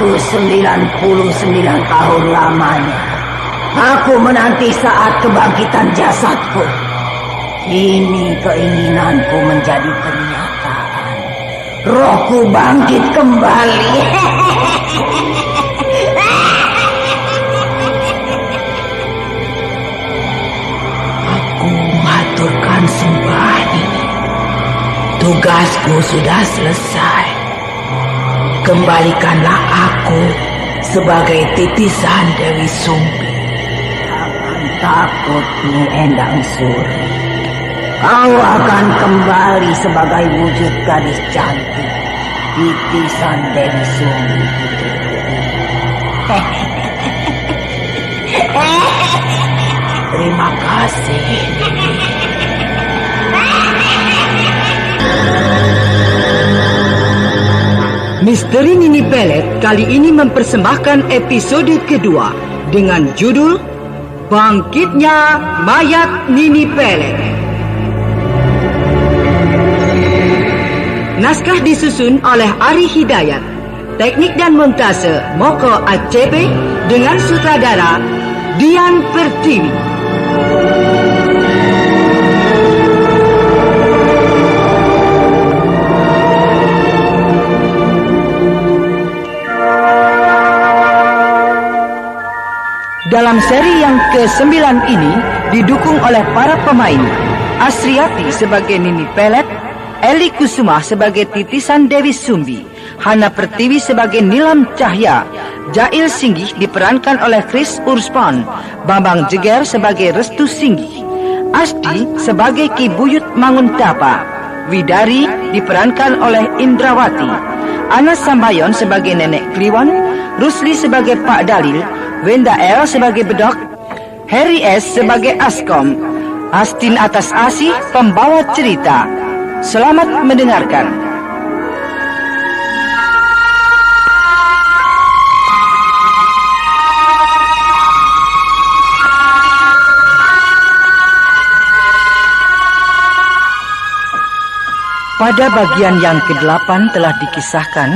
99 tahun lamanya aku menanti saat kebangkitan jasadku. Kini keinginanku menjadi kenyataan. Rohku bangkit kembali. Aku maturkan sembah ini. Tugasku sudah selesai. Kembalikanlah aku sebagai titisan Dewi Sumbi. Jangan takut, Nyi Endang Suri. Kau akan kembali sebagai wujud gadis cantik, titisan Dewi Sumbi. Terima kasih. Misteri Nini Pelet kali ini mempersembahkan episode kedua dengan judul Bangkitnya Mayat Nini Pelet. Naskah disusun oleh Ari Hidayat, teknik dan montase Moko ACP dengan sutradara Dian Pertiwi. Dalam seri yang ke-9 ini didukung oleh para pemain Asriati sebagai Nini Pelet, Eli Kusuma sebagai titisan Dewi Sumbi, Hana Pertiwi sebagai Nilam Cahya, Jail Singgih diperankan oleh Chris Urspon, Bambang Jeger sebagai Restu Singgih, Asdi sebagai Ki Buyut Manguntapa, Widari diperankan oleh Indrawati, Anas Sambayon sebagai Nenek Kliwon, Rusli sebagai Pak Dalil, Wenda L sebagai Bedok, Harry S sebagai Askom, Astin Atas Asih pembawa cerita. Selamat mendengarkan. Pada bagian yang ke-8 telah dikisahkan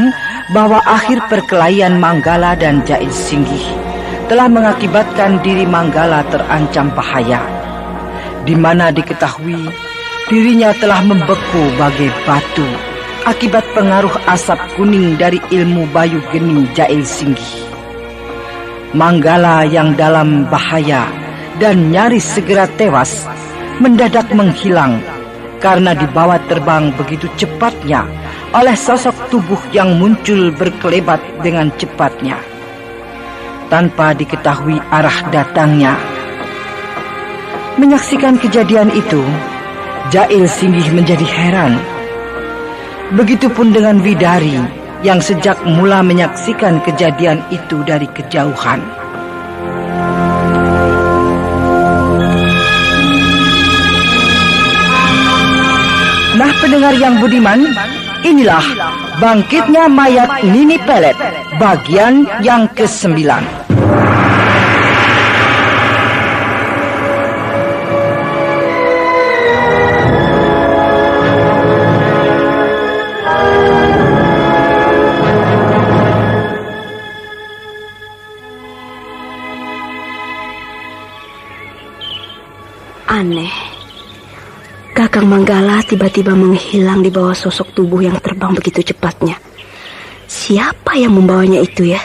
bahwa akhir perkelahian Manggala dan Jail Singgih telah mengakibatkan diri Manggala terancam bahaya, di mana diketahui dirinya telah membeku bagai batu akibat pengaruh asap kuning dari ilmu Bayu Geni Jail Singgih. Manggala yang dalam bahaya dan nyaris segera tewas mendadak menghilang karena dibawa terbang begitu cepatnya oleh sosok tubuh yang muncul berkelebat dengan cepatnya tanpa diketahui arah datangnya. Menyaksikan kejadian itu, Jail Singgih menjadi heran. Begitupun dengan Widari yang sejak mula menyaksikan kejadian itu dari kejauhan. Nah, pendengar yang budiman, inilah Bangkitnya Mayat Nini Pelet, bagian yang ke-9. Aneh, Kakang Manggala tiba-tiba menghilang di bawah sosok tubuh yang terbang begitu cepatnya. Siapa yang membawanya itu ya?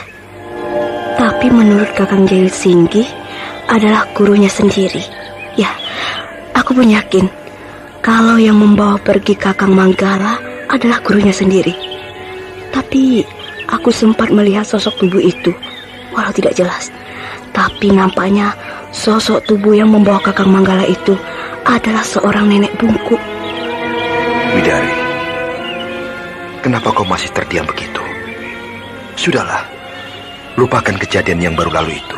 Tapi menurut Kakang Jail Singgih adalah gurunya sendiri. Ya, aku pun yakin kalau yang membawa pergi Kakang Manggala adalah gurunya sendiri. Tapi aku sempat melihat sosok tubuh itu, walau tidak jelas. Tapi nampaknya sosok tubuh yang membawa Kakang Manggala itu adalah seorang nenek bungkuk. Widari, kenapa kau masih terdiam begitu? Sudahlah, lupakan kejadian yang baru lalu itu.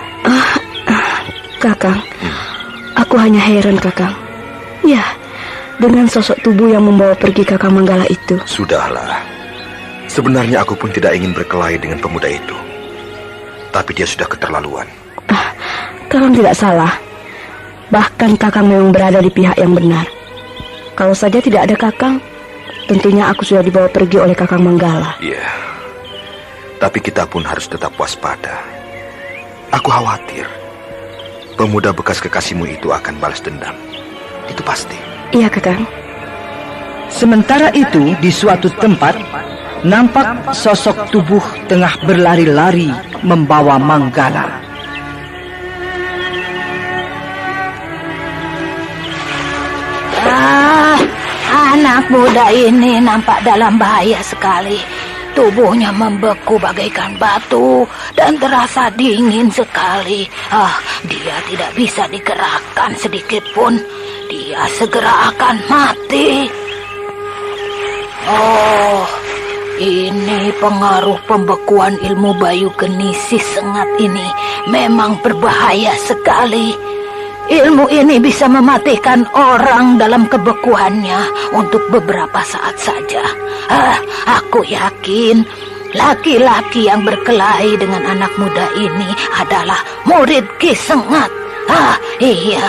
Kakang, aku hanya heran, Kakang. Ya, dengan sosok tubuh yang membawa pergi Kakang Manggala itu. Sudahlah, sebenarnya aku pun tidak ingin berkelahi dengan pemuda itu. Tapi dia sudah keterlaluan. Kakang tidak salah. Bahkan Kakang memang berada di pihak yang benar. Kalau saja tidak ada Kakang, tentunya aku sudah dibawa pergi oleh Kakang Manggala. Iya. Tapi kita pun harus tetap waspada. Aku khawatir pemuda bekas kekasihmu itu akan balas dendam. Itu pasti. Iya, Kakang. Sementara itu, di suatu tempat, nampak sosok tubuh tengah berlari-lari membawa Manggala. Anak muda ini nampak dalam bahaya sekali. Tubuhnya membeku bagaikan batu dan terasa dingin sekali. Dia tidak bisa digerakkan sedikit pun. Dia segera akan mati. Oh, ini pengaruh pembekuan ilmu Bayu Geni si Sengat ini memang berbahaya sekali. Ilmu ini bisa mematikan orang dalam kebekuannya untuk beberapa saat saja. Aku yakin laki-laki yang berkelahi dengan anak muda ini adalah murid Ki Sengat. Iya,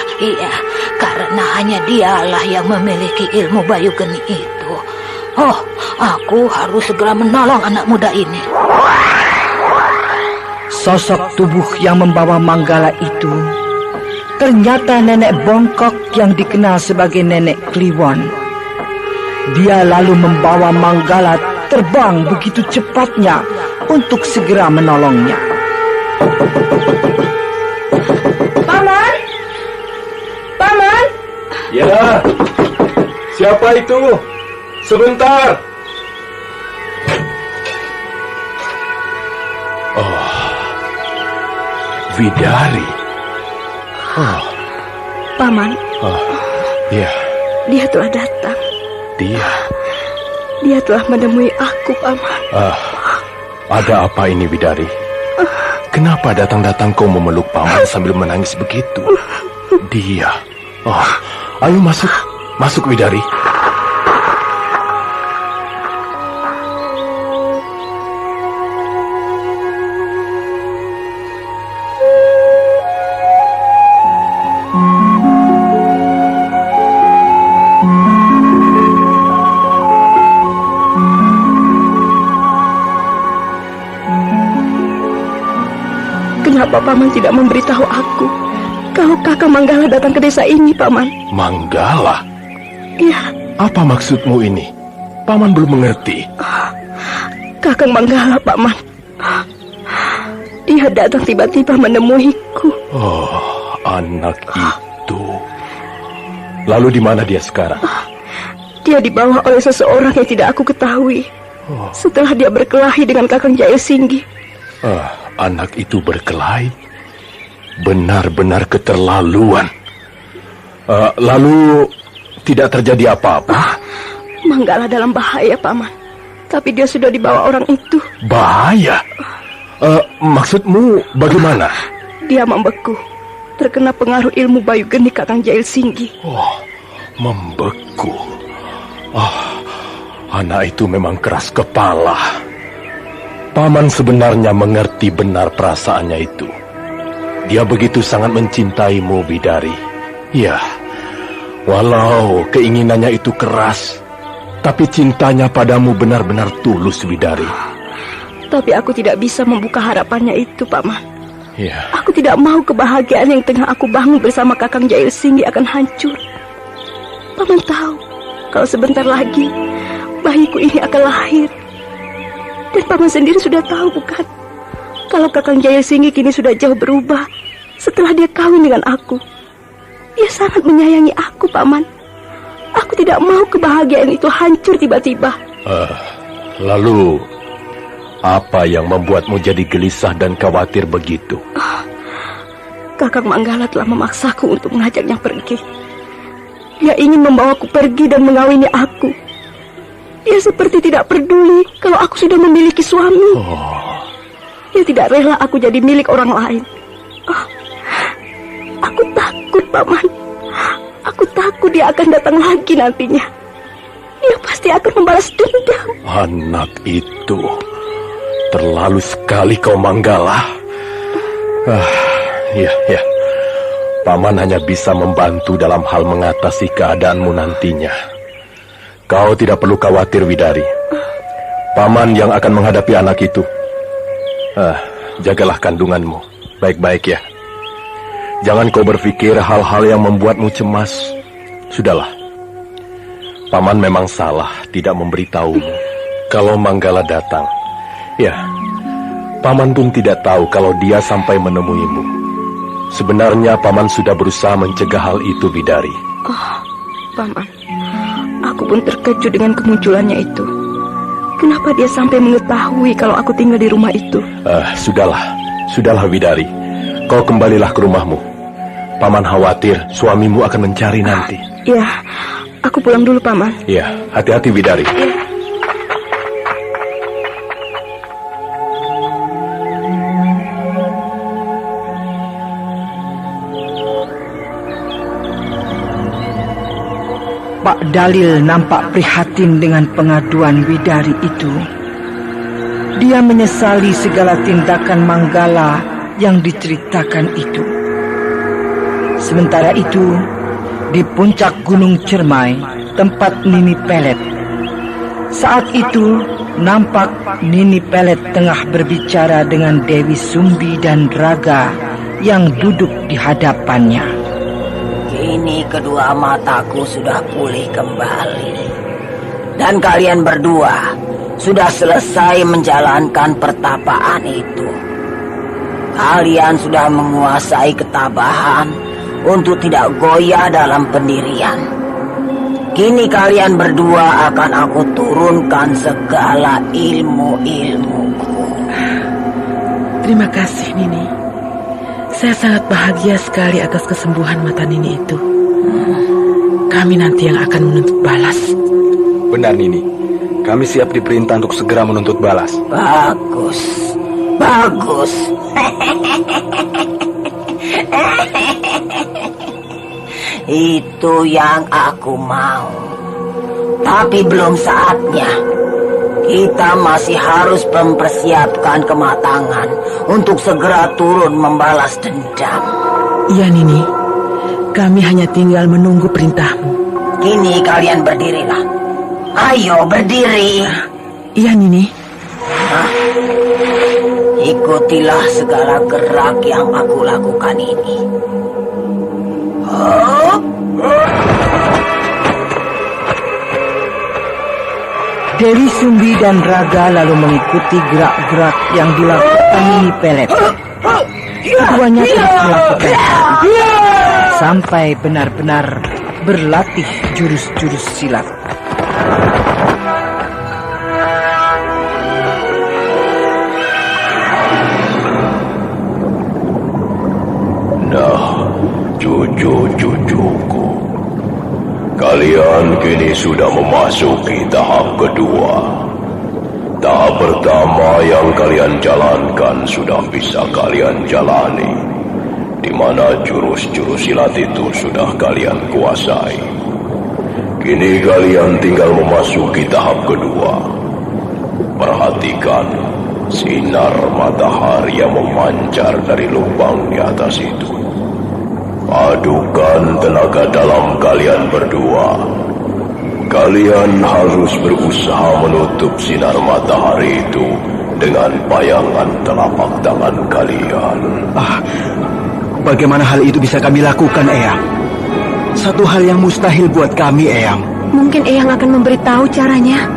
karena hanya dialah yang memiliki ilmu Bayu Geni itu. Aku harus segera menolong anak muda ini. Sosok tubuh yang membawa Manggala itu ternyata nenek bongkok yang dikenal sebagai Nenek Kliwon. Dia lalu membawa Manggala terbang begitu cepatnya untuk segera menolongnya. Paman! Paman! Ya, siapa itu? Sebentar. Oh, Widari. Paman. Ya. Dia telah datang. Dia telah menemui aku, Paman. Ada apa ini, Widari? Kenapa datang-datang kau memeluk Paman sambil menangis begitu? Dia. Ayo masuk. Masuk, Widari. Kenapa Paman tidak memberitahu aku kalau Kakang Manggala datang ke desa ini, Paman? Manggala? Iya. Apa maksudmu ini? Paman belum mengerti. Kakang Manggala, Paman. Dia datang tiba-tiba menemuiku. Oh, anak itu. Lalu di mana dia sekarang? Dia dibawa oleh seseorang yang tidak aku ketahui. Setelah dia berkelahi dengan Kakang Jail Singgi. Anak itu berkelahi. Benar-benar keterlaluan. Lalu tidak terjadi apa-apa? Manggala dalam bahaya, Paman. Tapi dia sudah dibawa orang itu. Bahaya? Maksudmu bagaimana? Dia membeku. Terkena pengaruh ilmu Bayu Geni Kakang Jail Singgi. Oh, membeku. Anak itu memang keras kepala. Paman sebenarnya mengerti benar perasaannya itu. Dia begitu sangat mencintaimu, Widari. Ya, walau keinginannya itu keras, tapi cintanya padamu benar-benar tulus, Widari. Tapi aku tidak bisa membuka harapannya itu, Paman. Ya. Aku tidak mau kebahagiaan yang tengah aku bangun bersama Kakang Jail Singgi akan hancur. Paman tahu, kalau sebentar lagi bayiku ini akan lahir. Dan Paman sendiri sudah tahu, bukan? Kalau Kakang Jail Singgi kini sudah jauh berubah setelah dia kawin dengan aku. Dia sangat menyayangi aku, Paman. Aku tidak mau kebahagiaan itu hancur tiba-tiba. Lalu, apa yang membuatmu jadi gelisah dan khawatir begitu? Kakang Manggala telah memaksaku untuk mengajaknya pergi. Dia ingin membawaku pergi dan mengawini aku. Dia seperti tidak peduli kalau aku sudah memiliki suami. Dia tidak rela aku jadi milik orang lain. Aku takut, Paman. Aku takut dia akan datang lagi nantinya. Dia pasti akan membalas dendam. Anak itu terlalu sekali kau, Manggala. Ya. Paman hanya bisa membantu dalam hal mengatasi keadaanmu nantinya. Kau tidak perlu khawatir, Widari. Paman yang akan menghadapi anak itu. Jagalah kandunganmu, baik-baik ya. Jangan kau berpikir hal-hal yang membuatmu cemas. Sudahlah, Paman memang salah tidak memberitahumu kalau Manggala datang. Ya, Paman pun tidak tahu kalau dia sampai menemuimu. Sebenarnya Paman sudah berusaha mencegah hal itu, Bidari. Oh, Paman, aku pun terkejut dengan kemunculannya itu. Kenapa dia sampai mengetahui kalau aku tinggal di rumah itu? Sudahlah Bidari. Kau kembalilah ke rumahmu. Paman khawatir suamimu akan mencari nanti. Ya, aku pulang dulu, Paman. Ya, hati-hati Bidari. Ya. Pak Dalil nampak prihatin dengan pengaduan Widari itu. Dia menyesali segala tindakan Manggala yang diceritakan itu. Sementara itu, di puncak Gunung Cermai, tempat Nini Pelet. Saat itu, nampak Nini Pelet tengah berbicara dengan Dewi Sumbi dan Raga yang duduk di hadapannya. Kini kedua mataku sudah pulih kembali. Dan kalian berdua sudah selesai menjalankan pertapaan itu. Kalian sudah menguasai ketabahan untuk tidak goyah dalam pendirian. Kini kalian berdua akan aku turunkan segala ilmu-ilmuku. Terima kasih, Nini. Saya sangat bahagia sekali atas kesembuhan mata Nini itu. Kami nanti yang akan menuntut balas. Benar, Nini. Kami siap diperintah untuk segera menuntut balas. Bagus. Bagus. Itu yang aku mau. Tapi belum saatnya. Kita masih harus mempersiapkan kematangan untuk segera turun membalas dendam. Iya, Nini. Kami hanya tinggal menunggu perintahmu. Kini kalian berdirilah. Ayo berdiri. Iya, Nini. Ikutilah segala gerak yang aku lakukan ini. Dewi Sumbi dan Raga lalu mengikuti gerak-gerak yang dilakukan Nini Pelet. Keduanya terus melakukan sampai benar-benar berlatih jurus-jurus silat. Nah, cucu-cucuku, kalian kini sudah memasuki tahap kedua. Tahap pertama yang kalian jalankan sudah bisa kalian jalani, di mana jurus-jurus silat itu sudah kalian kuasai. Kini kalian tinggal memasuki tahap kedua. Perhatikan sinar matahari yang memancar dari lubang di atas itu. Adukan tenaga dalam kalian berdua. Kalian harus berusaha menutup sinar matahari itu dengan bayangan telapak tangan kalian. Bagaimana hal itu bisa kami lakukan, Eyang? Satu hal yang mustahil buat kami, Eyang. Mungkin Eyang akan memberitahu caranya.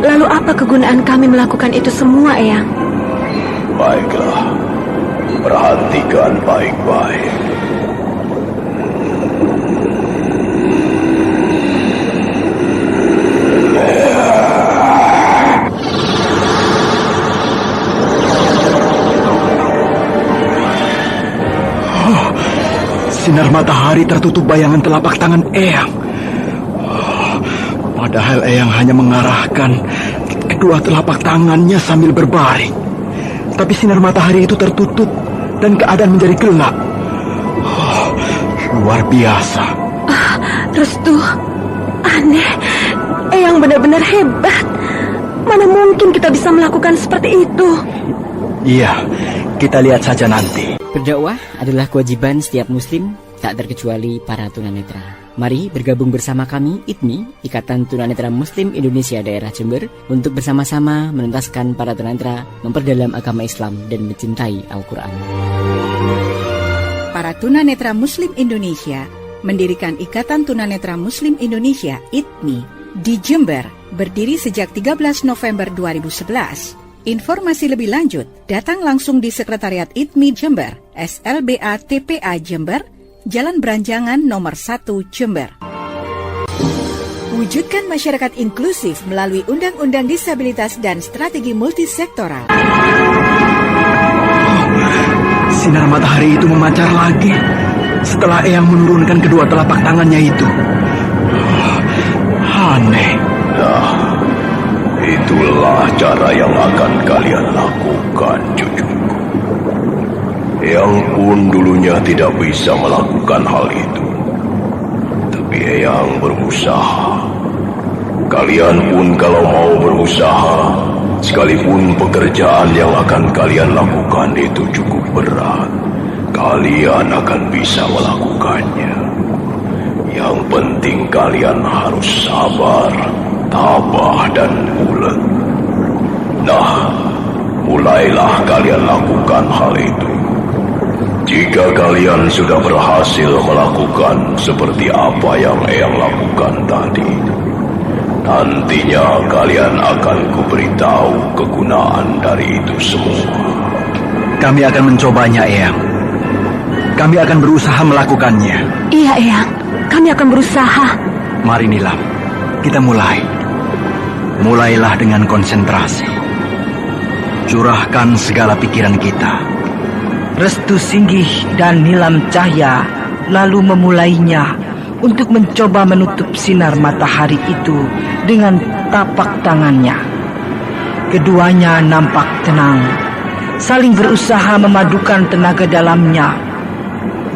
Lalu apa kegunaan kami melakukan itu semua, Eyang? Baiklah, perhatikan baik-baik. Sinar matahari tertutup bayangan telapak tangan Eyang. Padahal Eyang hanya mengarahkan kedua telapak tangannya sambil berbaring. Tapi sinar matahari itu tertutup dan keadaan menjadi gelap. Luar biasa. Restu, aneh. Eyang benar-benar hebat. Mana mungkin kita bisa melakukan seperti itu? Iya, kita lihat saja nanti. Berdakwah adalah kewajiban setiap muslim, tak terkecuali para tunanetra. Mari bergabung bersama kami, ITMI, Ikatan Tunanetra Muslim Indonesia Daerah Jember, untuk bersama-sama menuntaskan para tunanetra memperdalam agama Islam dan mencintai Al-Quran. Para tunanetra Muslim Indonesia mendirikan Ikatan Tunanetra Muslim Indonesia, ITMI, di Jember, berdiri sejak 13 November 2011. Informasi lebih lanjut, datang langsung di Sekretariat ITMI Jember, SLBA TPA Jember, Jalan Beranjangan nomor 1 Jember. Wujudkan masyarakat inklusif melalui Undang-Undang Disabilitas dan Strategi Multisektoral. Sinar matahari itu memancar lagi setelah Eyang menurunkan kedua telapak tangannya itu. Aneh. Nah, itulah cara yang akan kalian lakukan, cucuku. Eyang pun dulunya tidak bisa melakukan hal itu. Tapi Eyang berusaha. Kalian pun kalau mau berusaha, sekalipun pekerjaan yang akan kalian lakukan itu cukup berat, kalian akan bisa melakukannya. Yang penting kalian harus sabar, tabah, dan ulet. Nah, mulailah kalian lakukan hal itu. Jika kalian sudah berhasil melakukan seperti apa yang Eyang lakukan tadi, nantinya kalian akan kuberitahu kegunaan dari itu semua. Kami akan mencobanya, Eyang. Kami akan berusaha melakukannya. Iya, Eyang. Kami akan berusaha. Mari Nilam, kita mulai. Mulailah dengan konsentrasi. Curahkan segala pikiran kita. Restu Singgih dan Nilam Cahya lalu memulainya untuk mencoba menutup sinar matahari itu dengan tapak tangannya. Keduanya nampak tenang, saling berusaha memadukan tenaga dalamnya.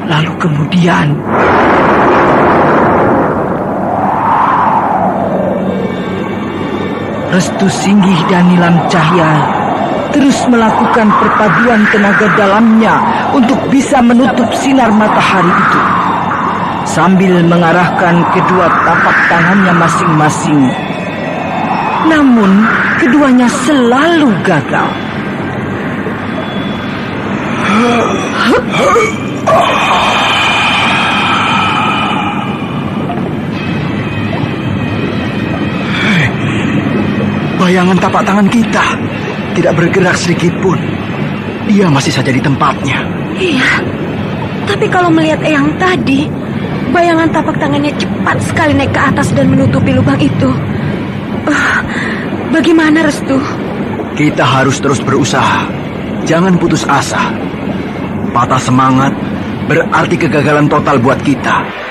Lalu kemudian Restu Singgih dan Nilam Cahya terus melakukan perpaduan tenaga dalamnya untuk bisa menutup sinar matahari itu, sambil mengarahkan kedua tapak tangannya masing-masing. Namun, keduanya selalu gagal. Bayangan tapak tangan kita tidak bergerak sedikit pun. Dia masih saja di tempatnya. Iya, tapi kalau melihat Eyang tadi, bayangan tapak tangannya cepat sekali naik ke atas dan menutupi lubang itu. Bagaimana, Restu? Kita harus terus berusaha. Jangan putus asa. Patah semangat berarti kegagalan total buat kita.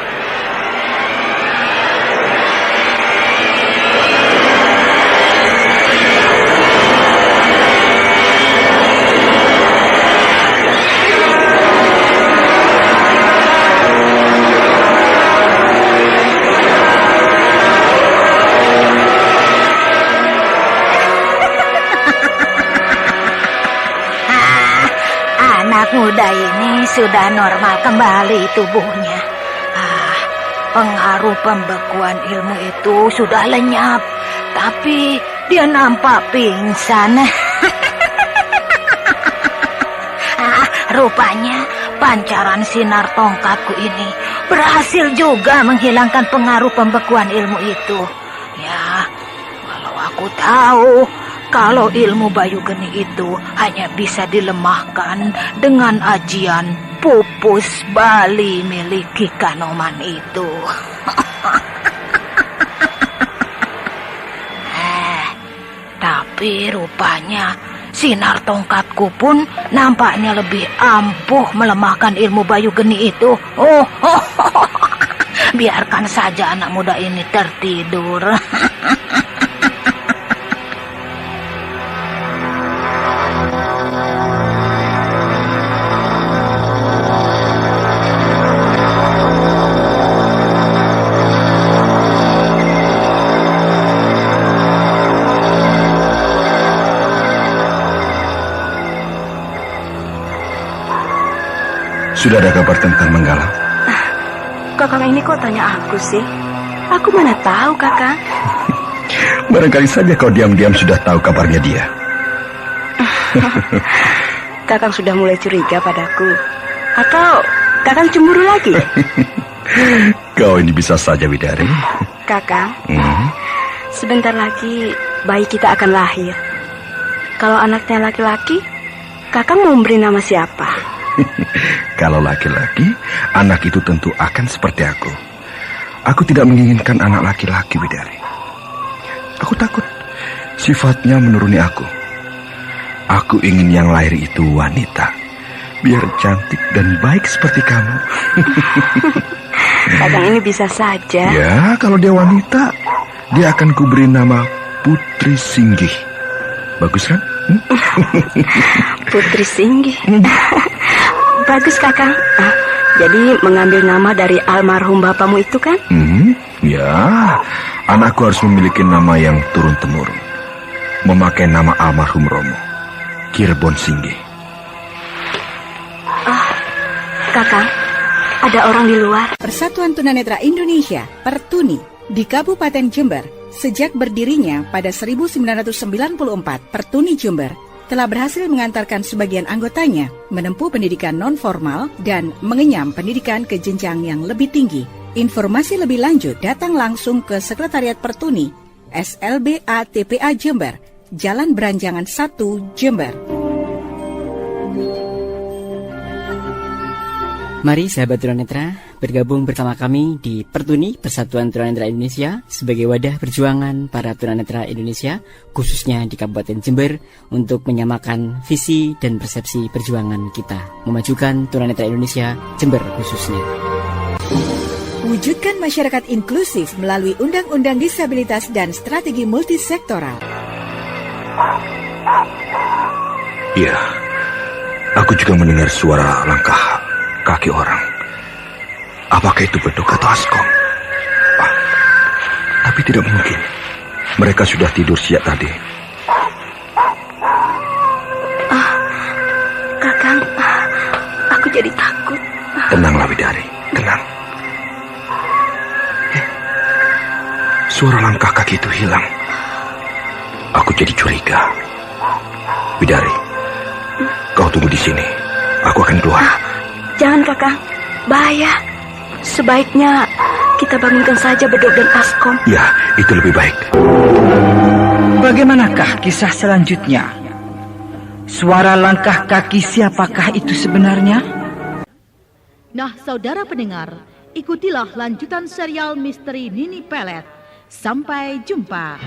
Muda ini sudah normal kembali tubuhnya. Pengaruh pembekuan ilmu itu sudah lenyap, tapi dia nampak pingsan. Rupanya pancaran sinar tongkatku ini berhasil juga menghilangkan pengaruh pembekuan ilmu itu. Ya, walau aku tahu kalau ilmu Bayu Geni itu hanya bisa dilemahkan dengan ajian pupus Bali milik Ki Kanoman itu. Tapi rupanya sinar tongkatku pun nampaknya lebih ampuh melemahkan ilmu Bayu Geni itu. Biarkan saja anak muda ini tertidur. Sudah ada kabar tentang Menggala? Kakang ini kok tanya aku sih? Aku mana tahu, Kakang. Barangkali saja kau diam-diam sudah tahu kabarnya dia. Kakang sudah mulai curiga padaku. Atau Kakang cemburu lagi? Kau ini bisa saja, Widari. Kakang, sebentar lagi bayi kita akan lahir. Kalau anaknya laki-laki, Kakang mau beri nama siapa? Kalau laki-laki, anak itu tentu akan seperti aku. Aku tidak menginginkan anak laki-laki, Widari. Aku takut sifatnya menuruni aku. Aku ingin yang lahir itu wanita, biar cantik dan baik seperti kamu. Kakang ini bisa saja. Ya, kalau dia wanita, dia akan kuberi nama Putri Singgih. Bagus kan? Putri Singgih. Bagus, Kakang. Jadi mengambil nama dari almarhum bapakmu itu kan? Ya, anakku harus memiliki nama yang turun-temurun. Memakai nama almarhum Romo, Kirbon Singgih. Kakang, ada orang di luar. Persatuan Tunanetra Indonesia, Pertuni, di Kabupaten Jember, sejak berdirinya pada 1994, Pertuni Jember telah berhasil mengantarkan sebagian anggotanya menempuh pendidikan non-formal dan mengenyam pendidikan ke jenjang yang lebih tinggi. Informasi lebih lanjut datang langsung ke Sekretariat Pertuni, SLBA TPA Jember, Jalan Beranjangan 1, Jember. Mari sahabat tunanetra bergabung bersama kami di Pertuni Persatuan Tunanetra Indonesia sebagai wadah perjuangan para tunanetra Indonesia khususnya di Kabupaten Jember untuk menyamakan visi dan persepsi perjuangan kita memajukan tunanetra Indonesia Jember khususnya. Wujudkan masyarakat inklusif melalui Undang-Undang Disabilitas dan Strategi Multisektoral. Iya, aku juga mendengar suara langkah kaki orang. Apakah itu beduk atau askom? Tapi tidak mungkin. Mereka sudah tidur siang tadi. Kakang, aku jadi takut. Tenanglah, Widari, tenang. Suara langkah kaki itu hilang. Aku jadi curiga. Widari, kau tunggu di sini. Aku akan keluar. Jangan, Kakang. Bahaya. Sebaiknya kita bangunkan saja beduk dan askom. Ya, itu lebih baik. Bagaimanakah kisah selanjutnya? Suara langkah kaki siapakah itu sebenarnya? Nah, saudara pendengar, ikutilah lanjutan serial misteri Nini Pelet. Sampai jumpa.